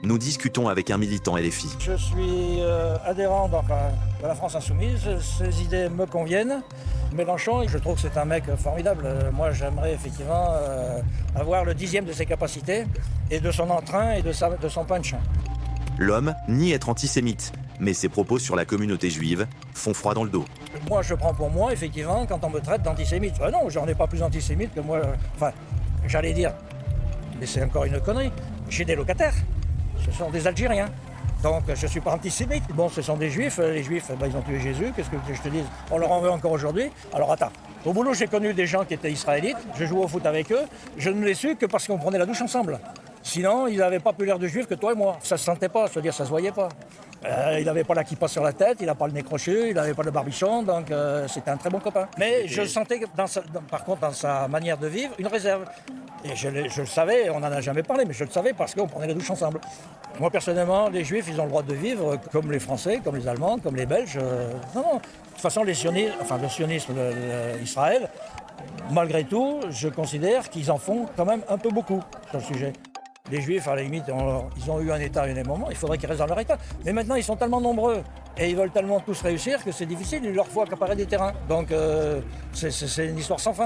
Nous discutons avec un militant LFI. Je suis adhérent donc, de la France Insoumise. Ses idées me conviennent. Mélenchon, je trouve que c'est un mec formidable. Moi, j'aimerais effectivement avoir le 10e de ses capacités et de son entrain et de son punch. L'homme nie être antisémite, mais ses propos sur la communauté juive font froid dans le dos. Moi, je prends pour moi, effectivement, quand on me traite d'antisémite. Non, j'en ai pas plus antisémite que moi. Enfin, j'allais dire, mais c'est encore une connerie. J'ai des locataires. Ce sont des Algériens. Donc je ne suis pas antisémite. Bon, ce sont des juifs. Les juifs, ils ont tué Jésus. Qu'est-ce que je te dis? On leur en veut encore aujourd'hui. Alors attends. Au boulot, j'ai connu des gens qui étaient israélites. Je jouais au foot avec eux. Je ne l'ai su que parce qu'on prenait la douche ensemble. Sinon, ils n'avaient pas plus l'air de juifs que toi et moi. Ça ne se sentait pas, c'est-à-dire ça ne se voyait pas. Il n'avait pas la kippa sur la tête, il n'a pas le nez crochu, il n'avait pas le barbichon, donc c'était un très bon copain. Mais je sentais, par contre, dans sa manière de vivre, une réserve. Et je le savais, on n'en a jamais parlé, mais je le savais parce qu'on prenait la douche ensemble. Moi, personnellement, les Juifs, ils ont le droit de vivre comme les Français, comme les Allemands, comme les Belges. Non. De toute façon, le sionisme d'Israël, malgré tout, je considère qu'ils en font quand même un peu beaucoup sur le sujet. Les Juifs, à la limite, ils ont eu un État à un moment, il faudrait qu'ils restent dans leur État. Mais maintenant, ils sont tellement nombreux et ils veulent tellement tous réussir que c'est difficile, il leur faut accaparer des terrains. Donc, c'est une histoire sans fin.